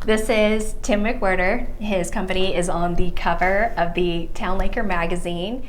This is Tim McWhirter. His company is on the cover of the Town Laker magazine.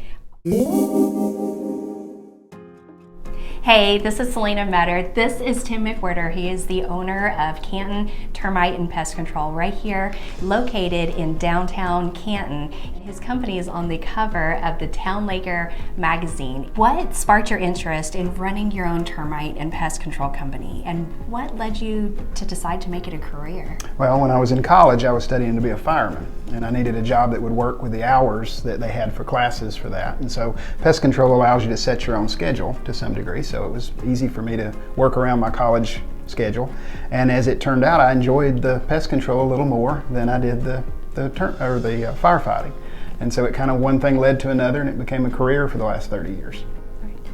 Hey, this is Selena Metter. This is Tim McWhirter. He is the owner of Canton Termite and Pest Control right here, located in downtown Canton. His company is on the cover of the Town Laker magazine. What sparked your interest in running your own termite and pest control company, and what led you to decide to make it a career? Well, when I was in college, I was studying to be a fireman, and I needed a job that would work with the hours that they had for classes for that. And so pest control allows you to set your own schedule to some degree, so it was easy for me to work around my college schedule. And as it turned out, I enjoyed the pest control a little more than I did the firefighting. And so it kind of one thing led to another, and it became a career for the last 30 years.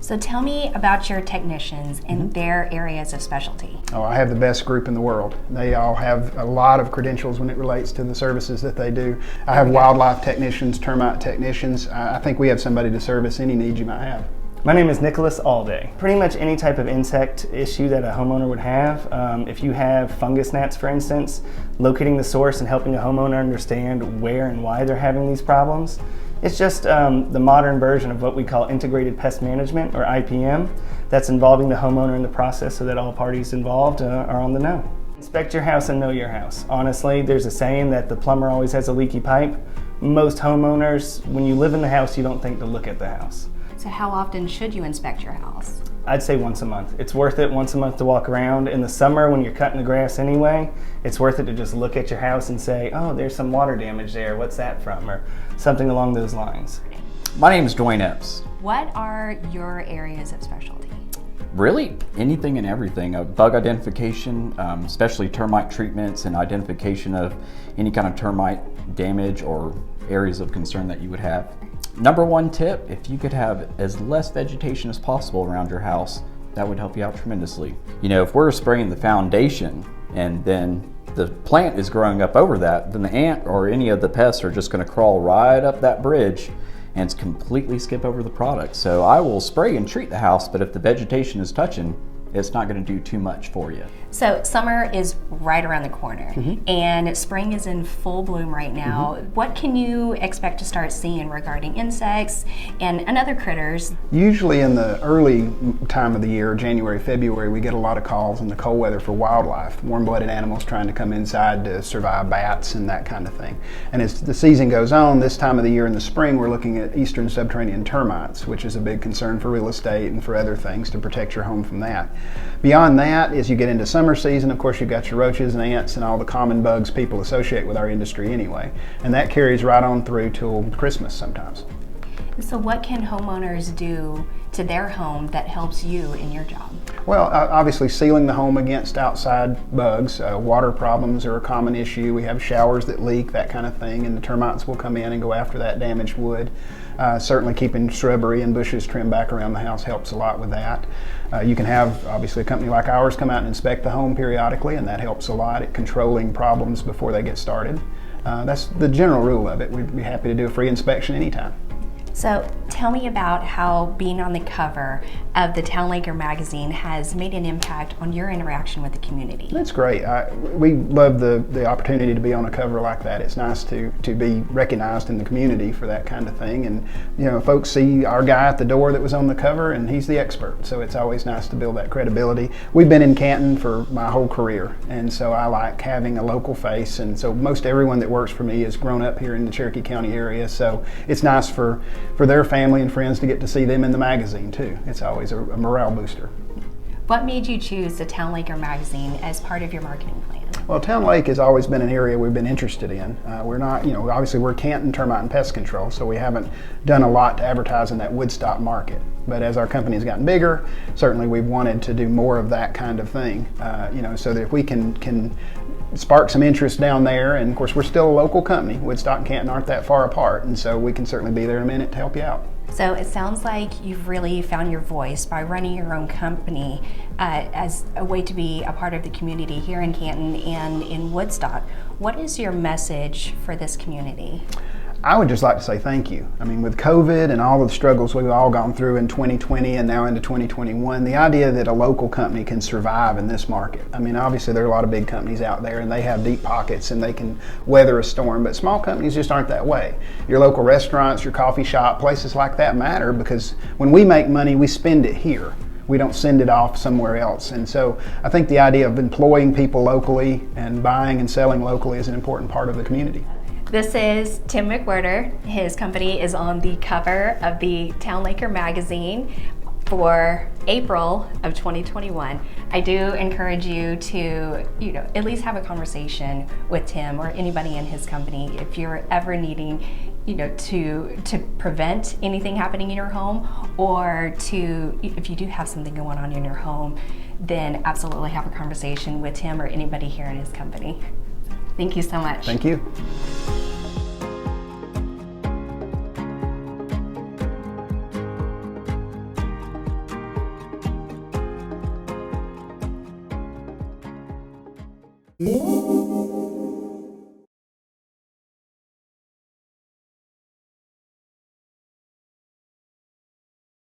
So tell me about your technicians and their areas of specialty. Oh, I have the best group in the world. They all have a lot of credentials when it relates to the services that they do. I have wildlife technicians, termite technicians. I think we have somebody to service any need you might have. My name is Nicholas Allday. Pretty much any type of insect issue that a homeowner would have, if you have fungus gnats, for instance, locating the source and helping a homeowner understand where and why they're having these problems. It's just the modern version of what we call integrated pest management, or IPM, that's involving the homeowner in the process so that all parties involved are on the know. Inspect your house and know your house. Honestly, there's a saying that the plumber always has a leaky pipe. Most homeowners, when you live in the house, you don't think to look at the house. So how often should you inspect your house? I'd say once a month. It's worth it once a month to walk around. In the summer, when you're cutting the grass anyway, it's worth it to just look at your house and say, oh, there's some water damage there, what's that from? Or something along those lines. My name is Dwayne Epps. What are your areas of specialty? Really, anything and everything. Bug identification, especially termite treatments and identification of any kind of termite damage or areas of concern that you would have. Number one tip, if you could have as less vegetation as possible around your house, that would help you out tremendously. You know, if we're spraying the foundation and then the plant is growing up over that, then the ant or any of the pests are just going to crawl right up that bridge and completely skip over the product. So I will spray and treat the house, but if the vegetation is touching, it's not going to do too much for you. So summer is right around the corner, and spring is in full bloom right now. What can you expect to start seeing regarding insects and other critters? Usually in the early time of the year, January, February, we get a lot of calls in the cold weather for wildlife, warm-blooded animals trying to come inside to survive bats and that kind of thing. And as the season goes on, this time of the year in the spring, we're looking at eastern subterranean termites, which is a big concern for real estate and for other things to protect your home from that. Beyond that, as you get into summer season, of course, you've got your roaches and ants and all the common bugs people associate with our industry anyway. And that carries right on through till Christmas sometimes. So what can homeowners do to their home that helps you in your job? Well, obviously sealing the home against outside bugs. Water problems are a common issue. We have showers that leak, that kind of thing, and the termites will come in and go after that damaged wood. Certainly keeping shrubbery and bushes trimmed back around the house helps a lot with that. You can have, obviously, a company like ours come out and inspect the home periodically, and that helps a lot at controlling problems before they get started. That's the general rule of it. We'd be happy to do a free inspection anytime. So tell me about how being on the cover of the Town Laker magazine has made an impact on your interaction with the community. That's great. We love the opportunity to be on a cover like that. It's nice to be recognized in the community for that kind of thing. And you know, folks see our guy at the door that was on the cover, and he's the expert. So it's always nice to build that credibility. We've been in Canton for my whole career, and so I like having a local face. And so most everyone that works for me has grown up here in the Cherokee County area. So it's nice for their family and friends to get to see them in the magazine too. It's always a morale booster. What made you choose the Town Laker magazine as part of your marketing plan? Well, Town Lake has always been an area we've been interested in. We're not, obviously we're Canton Termite and Pest Control, so we haven't done a lot to advertise in that woodstock market. But as our company has gotten bigger, certainly we've wanted to do more of that kind of thing, so that if we can spark some interest down there, and of course we're still a local company. Woodstock and Canton aren't that far apart, and so we can certainly be there in a minute to help you out. So it sounds like you've really found your voice by running your own company as a way to be a part of the community here in Canton and in Woodstock. What is your message for this community? I would just like to say thank you. I mean, with COVID and all of the struggles we've all gone through in 2020 and now into 2021, the idea that a local company can survive in this market. I mean, obviously there are a lot of big companies out there and they have deep pockets and they can weather a storm, but small companies just aren't that way. Your local restaurants, your coffee shop, places like that matter, because when we make money, we spend it here. We don't send it off somewhere else. And so I think the idea of employing people locally and buying and selling locally is an important part of the community. This is Tim McWhirter. His company is on the cover of the Town Laker magazine for April of 2021. I do encourage you to, at least have a conversation with Tim or anybody in his company if you're ever needing, to prevent anything happening in your home, or if you do have something going on in your home, then absolutely have a conversation with Tim or anybody here in his company. Thank you so much. Thank you.